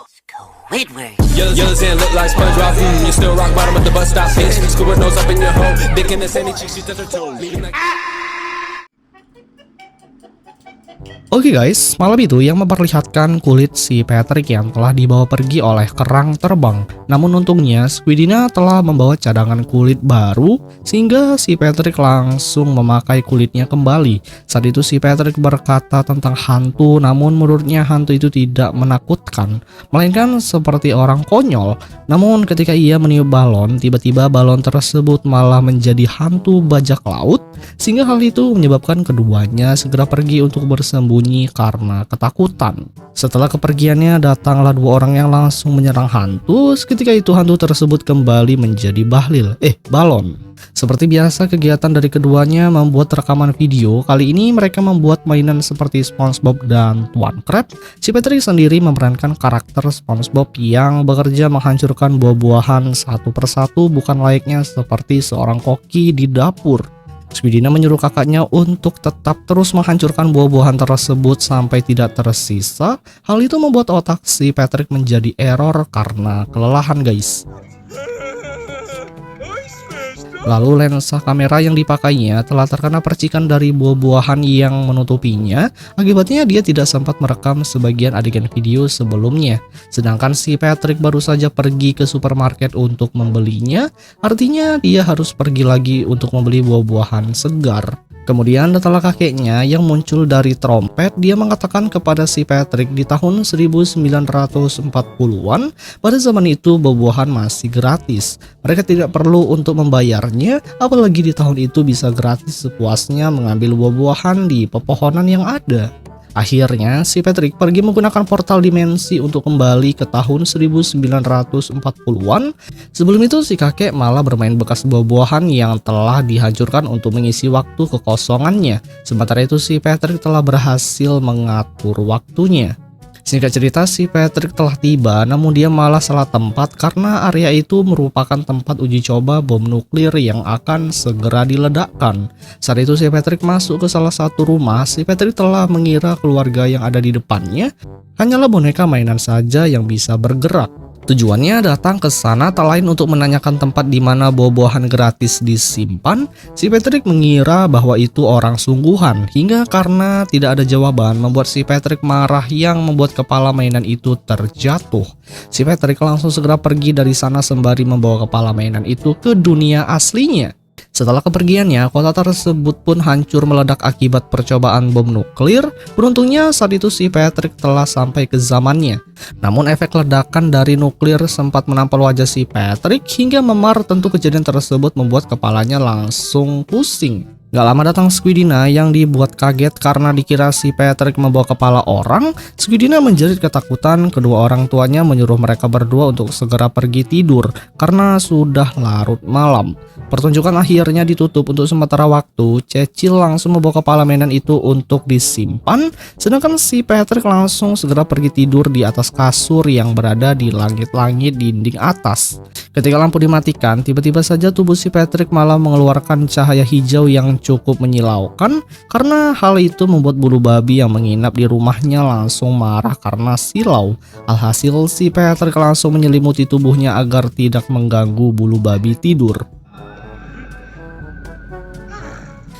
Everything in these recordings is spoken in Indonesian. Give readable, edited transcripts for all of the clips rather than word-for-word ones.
Squidward. Yours and look like SpongeBob. You still rock bottom at the bus stop, bitch. Squidward nose up in your hole. Dick in the sandy cheek, she touch her toes. Oke guys, malam itu yang memperlihatkan kulit si Patrick yang telah dibawa pergi oleh kerang terbang. Namun untungnya Squidina telah membawa cadangan kulit baru sehingga si Patrick langsung memakai kulitnya kembali. Saat itu si Patrick berkata tentang hantu, namun menurutnya hantu itu tidak menakutkan, melainkan seperti orang konyol. Namun ketika ia meniup balon, tiba-tiba balon tersebut malah menjadi hantu bajak laut, sehingga hal itu menyebabkan keduanya segera pergi untuk bersembunyi karena ketakutan. Setelah kepergiannya, datanglah dua orang yang langsung menyerang hantu. Ketika itu hantu tersebut kembali menjadi balon. Seperti biasa, kegiatan dari keduanya membuat rekaman video. Kali ini mereka membuat mainan seperti SpongeBob dan Tuan Crab. Si Patrick sendiri memerankan karakter SpongeBob yang bekerja menghancurkan buah-buahan satu persatu, bukan layaknya seperti seorang koki di dapur. Squidina menyuruh kakaknya untuk tetap terus menghancurkan buah-buahan tersebut sampai tidak tersisa. Hal itu membuat otak si Patrick menjadi error karena kelelahan guys. Lalu lensa kamera yang dipakainya telah terkena percikan dari buah-buahan yang menutupinya. Akibatnya dia tidak sempat merekam sebagian adegan video sebelumnya. Sedangkan si Patrick baru saja pergi ke supermarket untuk membelinya. Artinya dia harus pergi lagi untuk membeli buah-buahan segar. Kemudian datanglah kakeknya yang muncul dari trompet. Dia mengatakan kepada si Patrick di tahun 1940-an, pada zaman itu buah-buahan masih gratis. Mereka tidak perlu untuk membayarnya, apalagi di tahun itu bisa gratis sepuasnya mengambil buah-buahan di pepohonan yang ada. Akhirnya si Patrick pergi menggunakan portal dimensi untuk kembali ke tahun 1940-an. Sebelum itu si kakek malah bermain bekas buah-buahan yang telah dihancurkan untuk mengisi waktu kekosongannya. Sementara itu si Patrick telah berhasil mengatur waktunya. Singkat cerita, si Patrick telah tiba, namun dia malah salah tempat karena area itu merupakan tempat uji coba bom nuklir yang akan segera diledakkan. Saat itu si Patrick masuk ke salah satu rumah. Si Patrick telah mengira keluarga yang ada di depannya hanyalah boneka mainan saja yang bisa bergerak. Tujuannya datang ke sana tak lain untuk menanyakan tempat di mana buah-buahan gratis disimpan. Si Patrick mengira bahwa itu orang sungguhan, hingga karena tidak ada jawaban membuat si Patrick marah yang membuat kepala mainan itu terjatuh. Si Patrick langsung segera pergi dari sana sembari membawa kepala mainan itu ke dunia aslinya. Setelah kepergiannya, kota tersebut pun hancur meledak akibat percobaan bom nuklir. Beruntungnya saat itu si Patrick telah sampai ke zamannya. Namun efek ledakan dari nuklir sempat menampar wajah si Patrick hingga memar. Tentu kejadian tersebut membuat kepalanya langsung pusing. Gak lama datang Squidina yang dibuat kaget karena dikira si Patrick membawa kepala orang. Squidina menjerit ketakutan. Kedua orang tuanya menyuruh mereka berdua untuk segera pergi tidur karena sudah larut malam. Pertunjukan akhirnya ditutup untuk sementara waktu. Cecil langsung membawa kepala mainan itu untuk disimpan, sedangkan si Patrick langsung segera pergi tidur di atas kasur yang berada di langit-langit dinding atas. Ketika lampu dimatikan, tiba-tiba saja tubuh si Patrick malah mengeluarkan cahaya hijau yang cukup menyilaukan. Karena hal itu membuat bulu babi yang menginap di rumahnya langsung marah karena silau. Alhasil si Patrick langsung menyelimuti tubuhnya agar tidak mengganggu bulu babi tidur.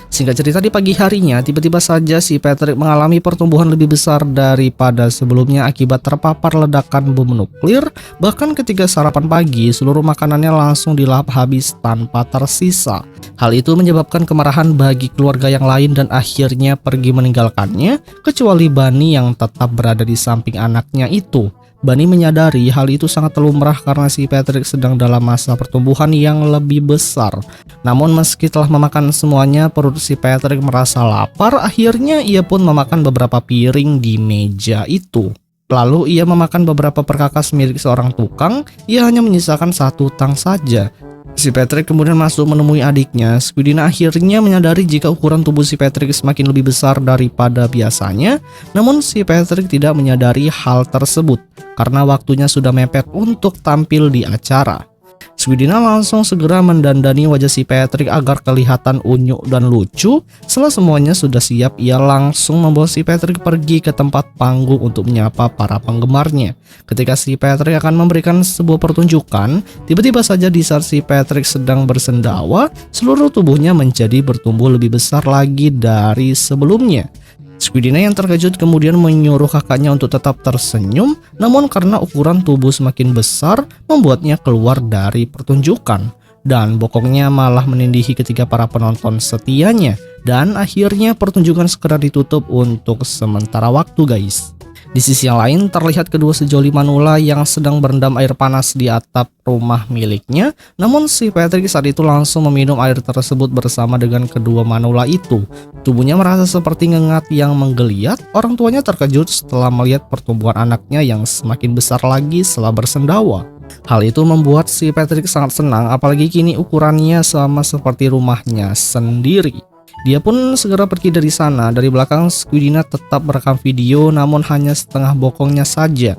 Singkat cerita, di pagi harinya tiba-tiba saja si Patrick mengalami pertumbuhan lebih besar daripada sebelumnya akibat terpapar ledakan bom nuklir. Bahkan ketika sarapan pagi, seluruh makanannya langsung dilahap habis tanpa tersisa. Hal itu menyebabkan kemarahan bagi keluarga yang lain dan akhirnya pergi meninggalkannya, kecuali Bunny yang tetap berada di samping anaknya itu. Bunny menyadari hal itu sangat lumrah karena si Patrick sedang dalam masa pertumbuhan yang lebih besar. Namun meski telah memakan semuanya, perut si Patrick merasa lapar. Akhirnya ia pun memakan beberapa piring di meja itu. Lalu ia memakan beberapa perkakas milik seorang tukang. Ia hanya menyisakan satu tang saja. Si Patrick kemudian masuk menemui adiknya. Squidina akhirnya menyadari jika ukuran tubuh si Patrick semakin lebih besar daripada biasanya. Namun si Patrick tidak menyadari hal tersebut karena waktunya sudah mepet untuk tampil di acara. Swidina langsung segera mendandani wajah si Patrick agar kelihatan unyu dan lucu. Setelah semuanya sudah siap, ia langsung membawa si Patrick pergi ke tempat panggung untuk menyapa para penggemarnya. Ketika si Patrick akan memberikan sebuah pertunjukan, tiba-tiba saja di saat si Patrick sedang bersendawa, seluruh tubuhnya menjadi bertumbuh lebih besar lagi dari sebelumnya. Swidina yang terkejut kemudian menyuruh kakaknya untuk tetap tersenyum, namun karena ukuran tubuh semakin besar membuatnya keluar dari pertunjukan. Dan bokongnya malah menindihi ketiga para penonton setianya. Dan akhirnya pertunjukan segera ditutup untuk sementara waktu, guys. Di sisi yang lain terlihat kedua sejoli manula yang sedang berendam air panas di atap rumah miliknya. Namun si Patrick saat itu langsung meminum air tersebut bersama dengan kedua manula itu. Tubuhnya merasa seperti ngengat yang menggeliat. Orang tuanya terkejut setelah melihat pertumbuhan anaknya yang semakin besar lagi setelah bersendawa. Hal itu membuat si Patrick sangat senang, apalagi kini ukurannya sama seperti rumahnya sendiri. Dia pun segera pergi dari sana. Dari belakang Swidina tetap merekam video, namun hanya setengah bokongnya saja.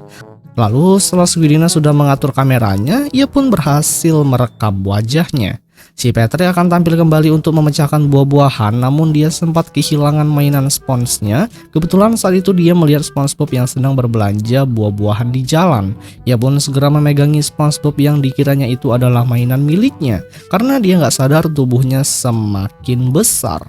Lalu setelah Swidina sudah mengatur kameranya, ia pun berhasil merekam wajahnya. Si Patrick akan tampil kembali untuk memecahkan buah-buahan, namun dia sempat kehilangan mainan sponsnya. Kebetulan saat itu dia melihat SpongeBob yang sedang berbelanja buah-buahan di jalan. Ia pun segera memegangi SpongeBob yang dikiranya itu adalah mainan miliknya, karena dia nggak sadar tubuhnya semakin besar.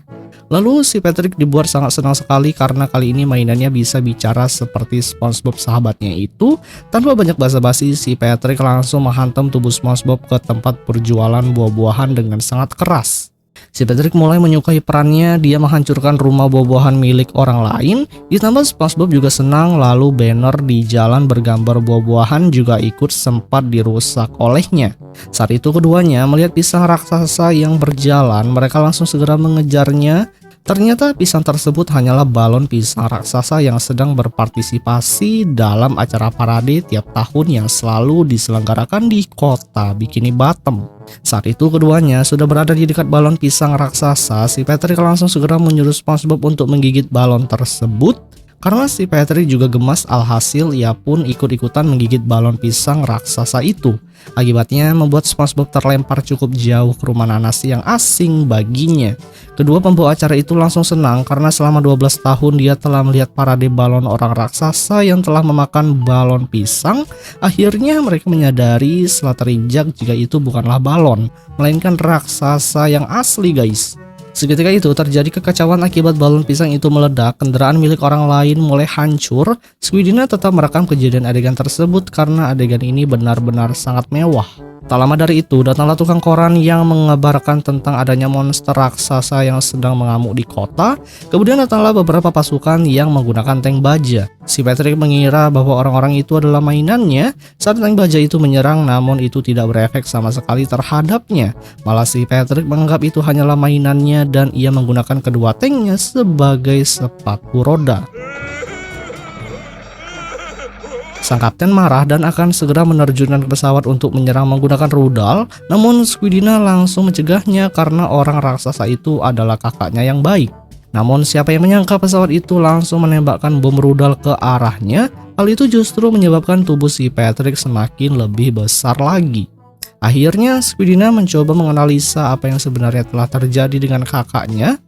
Lalu si Patrick dibuat sangat senang sekali karena kali ini mainannya bisa bicara seperti SpongeBob sahabatnya itu. Tanpa banyak basa-basi, si Patrick langsung menghantam tubuh SpongeBob ke tempat berjualan buah-buahan dengan sangat keras. Si Patrick mulai menyukai perannya, dia menghancurkan rumah buah-buahan milik orang lain. Ditambah SpongeBob juga senang, lalu banner di jalan bergambar buah-buahan juga ikut sempat dirusak olehnya. Saat itu keduanya melihat pisang raksasa yang berjalan, mereka langsung segera mengejarnya. Ternyata pisang tersebut hanyalah balon pisang raksasa yang sedang berpartisipasi dalam acara parade tiap tahun yang selalu diselenggarakan di kota Bikini Bottom. Saat itu keduanya sudah berada di dekat balon pisang raksasa. Si Patrick langsung segera menyuruh SpongeBob untuk menggigit balon tersebut. Karena si Patrick juga gemas, alhasil ia pun ikut-ikutan menggigit balon pisang raksasa itu. Akibatnya membuat SpongeBob terlempar cukup jauh ke rumah nanas yang asing baginya. Kedua pembawa acara itu langsung senang karena selama 12 tahun dia telah melihat parade balon orang raksasa yang telah memakan balon pisang. Akhirnya mereka menyadari setelah terinjak jika itu bukanlah balon, melainkan raksasa yang asli, guys. Seketika itu terjadi kekacauan akibat balon pisang itu meledak, kendaraan milik orang lain mulai hancur. Swidina tetap merekam kejadian adegan tersebut karena adegan ini benar-benar sangat mewah. Tak lama dari itu datanglah tukang koran yang mengabarkan tentang adanya monster raksasa yang sedang mengamuk di kota. Kemudian datanglah beberapa pasukan yang menggunakan tank baja. Si Patrick mengira bahwa orang-orang itu adalah mainannya saat tank baja itu menyerang, namun itu tidak berefek sama sekali terhadapnya. Malah si Patrick menganggap itu hanyalah mainannya dan ia menggunakan kedua tanknya sebagai sepatu roda. Sang kapten marah dan akan segera menerjunkan pesawat untuk menyerang menggunakan rudal, namun Swidina langsung mencegahnya karena orang raksasa itu adalah kakaknya yang baik. Namun siapa yang menyangka pesawat itu langsung menembakkan bom rudal ke arahnya. Hal itu justru menyebabkan tubuh si Patrick semakin lebih besar lagi. Akhirnya Swidina mencoba menganalisa apa yang sebenarnya telah terjadi dengan kakaknya.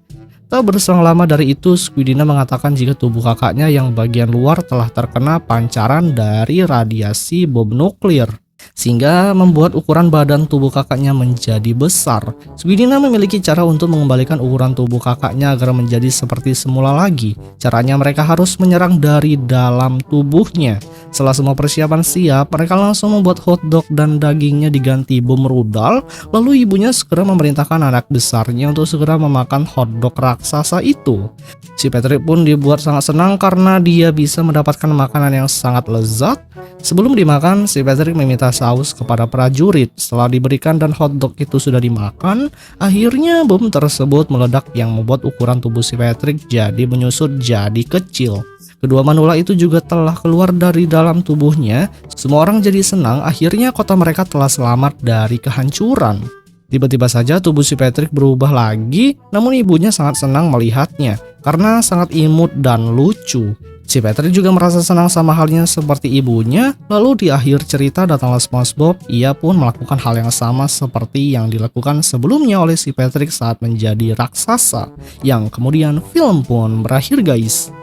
Tak berselang lama dari itu, Swidina mengatakan jika tubuh kakaknya yang bagian luar telah terkena pancaran dari radiasi bom nuklir, sehingga membuat ukuran badan tubuh kakaknya menjadi besar. Swidina memiliki cara untuk mengembalikan ukuran tubuh kakaknya agar menjadi seperti semula lagi. Caranya mereka harus menyerang dari dalam tubuhnya. Setelah semua persiapan siap, mereka langsung membuat hotdog dan dagingnya diganti bom rudal. Lalu ibunya segera memerintahkan anak besarnya untuk segera memakan hotdog raksasa itu. Si Patrick pun dibuat sangat senang karena dia bisa mendapatkan makanan yang sangat lezat. Sebelum dimakan, si Patrick meminta saus kepada prajurit. Setelah diberikan dan hotdog itu sudah dimakan, akhirnya bom tersebut meledak yang membuat ukuran tubuh si Patrick jadi menyusut jadi kecil. Kedua manula itu juga telah keluar dari dalam tubuhnya. Semua orang jadi senang, akhirnya kota mereka telah selamat dari kehancuran. Tiba-tiba saja tubuh si Patrick berubah lagi, namun ibunya sangat senang melihatnya karena sangat imut dan lucu. Si Patrick juga merasa senang sama halnya seperti ibunya. Lalu di akhir cerita datanglah SpongeBob. Ia pun melakukan hal yang sama seperti yang dilakukan sebelumnya oleh si Patrick saat menjadi raksasa. Yang kemudian film pun berakhir guys.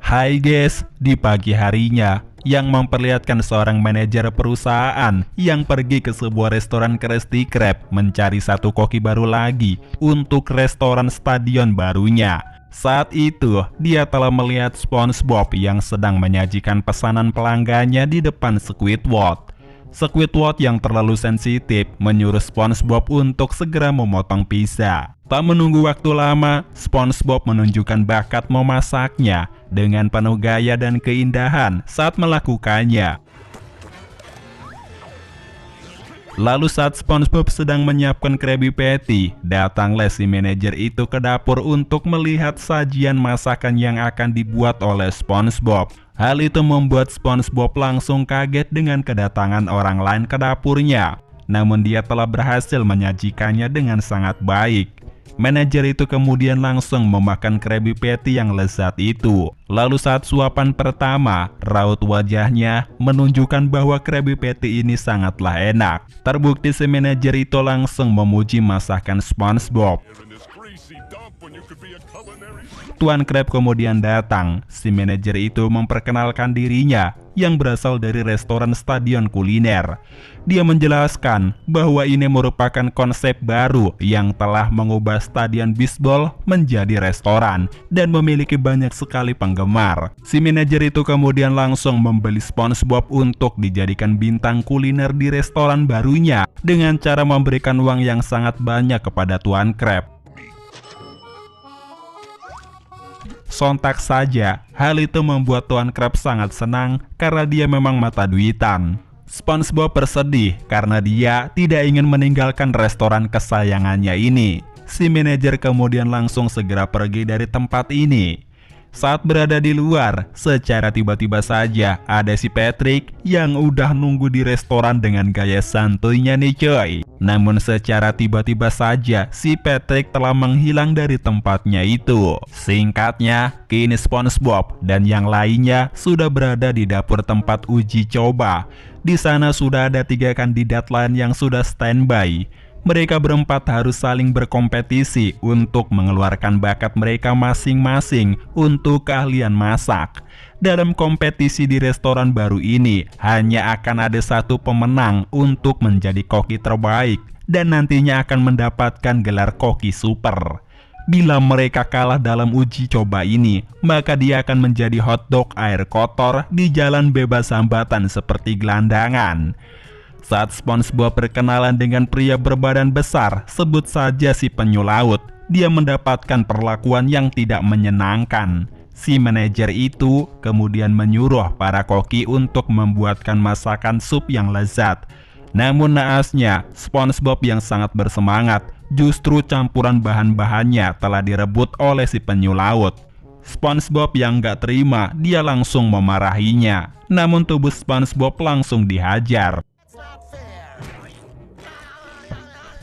Hai guys, di pagi harinya yang memperlihatkan seorang manajer perusahaan yang pergi ke sebuah restoran Krusty Krab mencari satu koki baru lagi untuk restoran stadion barunya. Saat itu, dia telah melihat SpongeBob yang sedang menyajikan pesanan pelanggannya di depan Squidward. Squidward yang terlalu sensitif menyuruh SpongeBob untuk segera memotong pizza. Tak menunggu waktu lama, SpongeBob menunjukkan bakat memasaknya dengan penuh gaya dan keindahan saat melakukannya. Lalu saat SpongeBob sedang menyiapkan Krabby Patty, datanglah si manajer itu ke dapur untuk melihat sajian masakan yang akan dibuat oleh SpongeBob. Hal itu membuat SpongeBob langsung kaget dengan kedatangan orang lain ke dapurnya. Namun dia telah berhasil menyajikannya dengan sangat baik. Manajer itu kemudian langsung memakan Krabby Patty yang lezat itu. Lalu saat suapan pertama, raut wajahnya menunjukkan bahwa Krabby Patty ini sangatlah enak. Terbukti si manajer itu langsung memuji masakan SpongeBob. Tuan Krab kemudian datang. Si manajer itu memperkenalkan dirinya yang berasal dari restoran stadion kuliner. Dia menjelaskan bahwa ini merupakan konsep baru yang telah mengubah stadion bisbol menjadi restoran dan memiliki banyak sekali penggemar. Si manajer itu kemudian langsung membeli SpongeBob untuk dijadikan bintang kuliner di restoran barunya dengan cara memberikan uang yang sangat banyak kepada Tuan Krab. Sontak saja, hal itu membuat Tuan Krab sangat senang karena dia memang mata duitan. SpongeBob bersedih karena dia tidak ingin meninggalkan restoran kesayangannya ini. Si manajer kemudian langsung segera pergi dari tempat ini. Saat berada di luar, secara tiba-tiba saja ada si Patrick yang udah nunggu di restoran dengan gaya santuinya nih coy. Namun secara tiba-tiba saja si Patrick telah menghilang dari tempatnya itu. Singkatnya, kini SpongeBob dan yang lainnya sudah berada di dapur tempat uji coba. Di sana sudah ada 3 kandidat lain yang sudah standby. Mereka berempat harus saling berkompetisi untuk mengeluarkan bakat mereka masing-masing untuk keahlian masak. Dalam kompetisi di restoran baru ini, hanya akan ada satu pemenang untuk menjadi koki terbaik dan nantinya akan mendapatkan gelar koki super. Bila mereka kalah dalam uji coba ini, maka dia akan menjadi hotdog air kotor di jalan bebas hambatan seperti gelandangan. Saat SpongeBob berkenalan dengan pria berbadan besar, sebut saja si penyu laut, dia mendapatkan perlakuan yang tidak menyenangkan. Si manajer itu kemudian menyuruh para koki untuk membuatkan masakan sup yang lezat. Namun naasnya, SpongeBob yang sangat bersemangat, justru campuran bahan-bahannya telah direbut oleh si penyu laut. SpongeBob yang gak terima, dia langsung memarahinya. Namun tubuh SpongeBob langsung dihajar.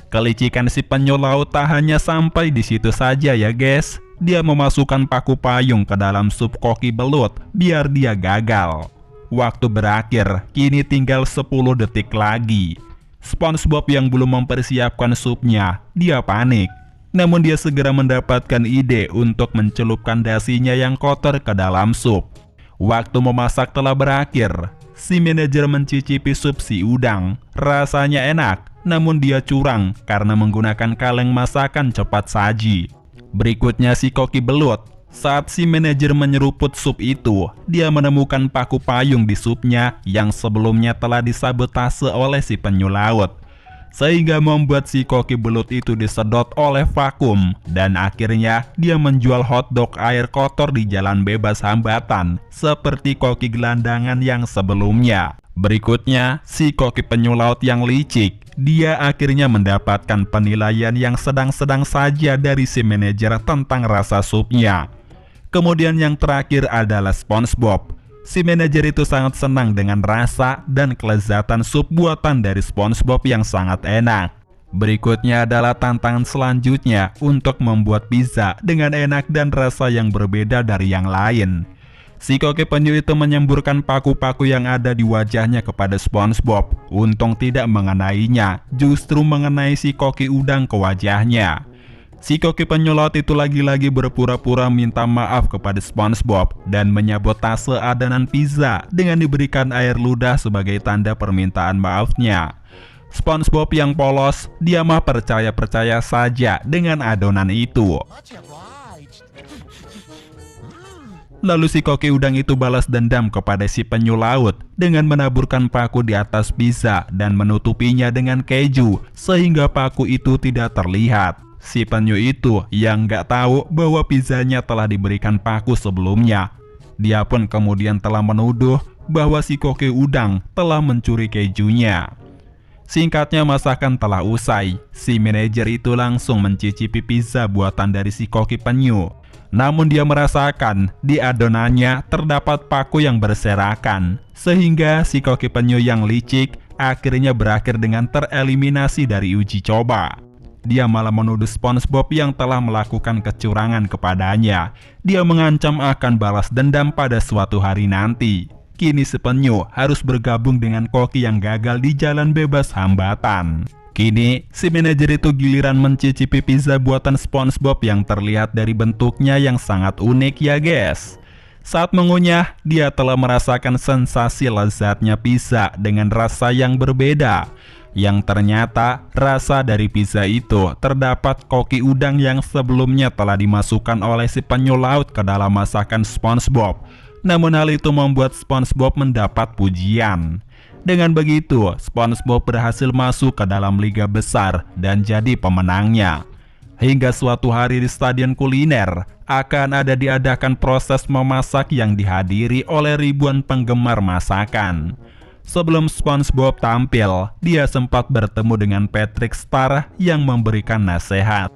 Kelicikan si penyu laut tak hanya sampai di situ saja ya guys. Dia memasukkan paku payung ke dalam sup koki belut biar dia gagal. Waktu berakhir, kini tinggal 10 detik lagi. SpongeBob yang belum mempersiapkan supnya, dia panik. Namun dia segera mendapatkan ide untuk mencelupkan dasinya yang kotor ke dalam sup. Waktu memasak telah berakhir. Si manajer mencicipi sup si udang. Rasanya enak, namun dia curang karena menggunakan kaleng masakan cepat saji. Berikutnya si koki belut. Saat si manajer menyeruput sup itu, dia menemukan paku payung di supnya yang sebelumnya telah disabotase oleh si penyu laut. Sehingga membuat si koki belut itu disedot oleh vakum. Dan akhirnya dia menjual hotdog air kotor di jalan bebas hambatan seperti koki gelandangan yang sebelumnya. Berikutnya, si koki penyu laut yang licik. Dia akhirnya mendapatkan penilaian yang sedang-sedang saja dari si manajer tentang rasa supnya. Kemudian yang terakhir adalah SpongeBob. Si manajer itu sangat senang dengan rasa dan kelezatan sup buatan dari SpongeBob yang sangat enak. Berikutnya adalah tantangan selanjutnya untuk membuat pizza dengan enak dan rasa yang berbeda dari yang lain. Si koki penyu itu menyemburkan paku-paku yang ada di wajahnya kepada SpongeBob. Untung tidak mengenainya, justru mengenai si koki udang ke wajahnya. Si koki penyu laut itu lagi-lagi berpura-pura minta maaf kepada SpongeBob dan menyabotase adonan pizza dengan diberikan air ludah sebagai tanda permintaan maafnya. SpongeBob yang polos, dia mah percaya-percaya saja dengan adonan itu. Lalu si koki udang itu balas dendam kepada si penyu laut dengan menaburkan paku di atas pizza dan menutupinya dengan keju sehingga paku itu tidak terlihat. Si penyu itu yang nggak tahu bahwa pizzanya telah diberikan paku sebelumnya. Dia pun kemudian telah menuduh bahwa si koki udang telah mencuri kejunya. Singkatnya masakan telah usai, si manajer itu langsung mencicipi pizza buatan dari si koki penyu. Namun dia merasakan di adonannya terdapat paku yang berserakan, sehingga si koki penyu yang licik akhirnya berakhir dengan tereliminasi dari uji coba. Dia malah menuduh SpongeBob yang telah melakukan kecurangan kepadanya. Dia mengancam akan balas dendam pada suatu hari nanti. Kini si penyu harus bergabung dengan koki yang gagal di jalan bebas hambatan. Kini, si manajer itu giliran mencicipi pizza buatan SpongeBob yang terlihat dari bentuknya yang sangat unik ya guys. Saat mengunyah, dia telah merasakan sensasi lezatnya pizza dengan rasa yang berbeda. Yang ternyata, rasa dari pizza itu terdapat koki udang yang sebelumnya telah dimasukkan oleh si penyu laut ke dalam masakan SpongeBob. Namun hal itu membuat SpongeBob mendapat pujian. Dengan begitu, SpongeBob berhasil masuk ke dalam liga besar dan jadi pemenangnya. Hingga suatu hari di stadion kuliner, akan ada diadakan proses memasak yang dihadiri oleh ribuan penggemar masakan. Sebelum SpongeBob tampil, dia sempat bertemu dengan Patrick Star yang memberikan nasihat.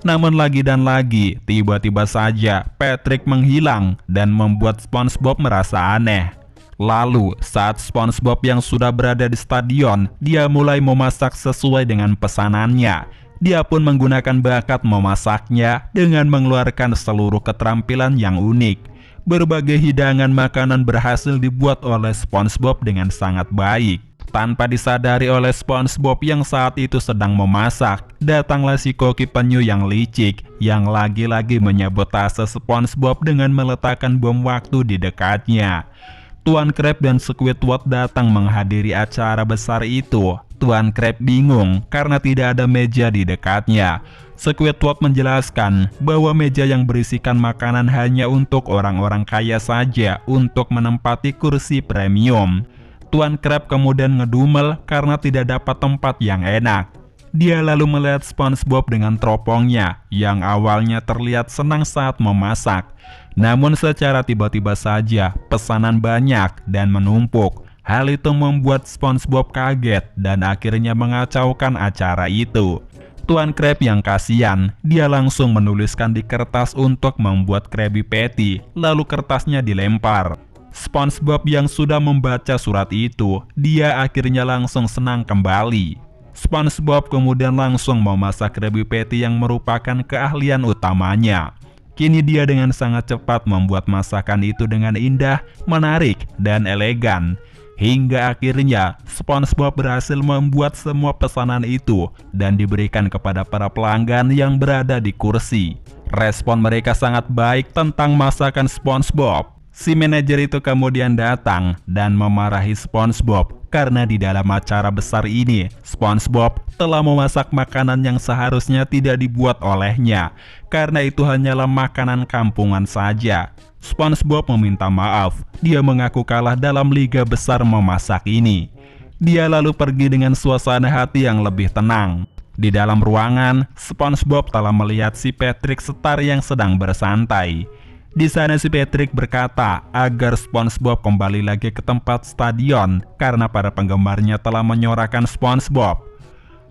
Namun lagi dan lagi, tiba-tiba saja Patrick menghilang dan membuat SpongeBob merasa aneh. Lalu, saat SpongeBob yang sudah berada di stadion, dia mulai memasak sesuai dengan pesanannya. Dia pun menggunakan bakat memasaknya dengan mengeluarkan seluruh keterampilan yang unik. Berbagai hidangan makanan berhasil dibuat oleh SpongeBob dengan sangat baik. Tanpa disadari oleh SpongeBob yang saat itu sedang memasak, datanglah si koki penyu yang licik yang lagi-lagi menyabotase SpongeBob dengan meletakkan bom waktu di dekatnya. Tuan Krab dan Squidward datang menghadiri acara besar itu. Tuan Krab bingung karena tidak ada meja di dekatnya. Squidward menjelaskan bahwa meja yang berisikan makanan hanya untuk orang-orang kaya saja untuk menempati kursi premium. Tuan Krab kemudian ngedumel karena tidak dapat tempat yang enak. Dia lalu melihat SpongeBob dengan teropongnya yang awalnya terlihat senang saat memasak. Namun secara tiba-tiba saja pesanan banyak dan menumpuk. Hal itu membuat SpongeBob kaget dan akhirnya mengacaukan acara itu. Tuan Krab yang kasihan, dia langsung menuliskan di kertas untuk membuat Krabby Patty, lalu kertasnya dilempar. SpongeBob yang sudah membaca surat itu, dia akhirnya langsung senang kembali. SpongeBob kemudian langsung memasak Krabby Patty yang merupakan keahlian utamanya. Kini dia dengan sangat cepat membuat masakan itu dengan indah, menarik, dan elegan. Hingga akhirnya SpongeBob berhasil membuat semua pesanan itu dan diberikan kepada para pelanggan yang berada di kursi. Respon mereka sangat baik tentang masakan SpongeBob. Si manajer itu kemudian datang dan memarahi SpongeBob karena di dalam acara besar ini SpongeBob telah memasak makanan yang seharusnya tidak dibuat olehnya, karena itu hanyalah makanan kampungan saja. SpongeBob meminta maaf, dia mengaku kalah dalam liga besar memasak ini. Dia lalu pergi dengan suasana hati yang lebih tenang. Di dalam ruangan, SpongeBob telah melihat si Patrick Star yang sedang bersantai. Di sana si Patrick berkata agar SpongeBob kembali lagi ke tempat stadion karena para penggemarnya telah menyorakan SpongeBob.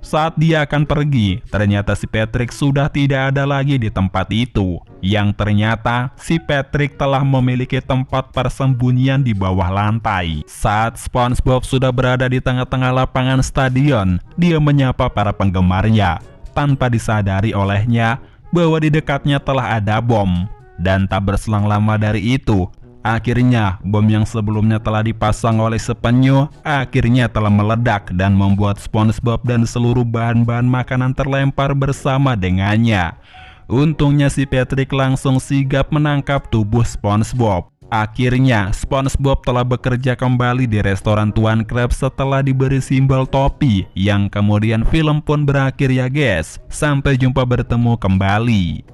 Saat dia akan pergi, ternyata si Patrick sudah tidak ada lagi di tempat itu. Yang ternyata si Patrick telah memiliki tempat persembunyian di bawah lantai. Saat SpongeBob sudah berada di tengah-tengah lapangan stadion, dia menyapa para penggemarnya tanpa disadari olehnya bahwa di dekatnya telah ada bom. Dan tak berselang lama dari itu, akhirnya bom yang sebelumnya telah dipasang oleh si penyu akhirnya telah meledak dan membuat SpongeBob dan seluruh bahan-bahan makanan terlempar bersama dengannya. Untungnya si Patrick langsung sigap menangkap tubuh SpongeBob. Akhirnya SpongeBob telah bekerja kembali di restoran Tuan Krabs setelah diberi simbol topi, yang kemudian film pun berakhir ya guys. Sampai jumpa, bertemu kembali.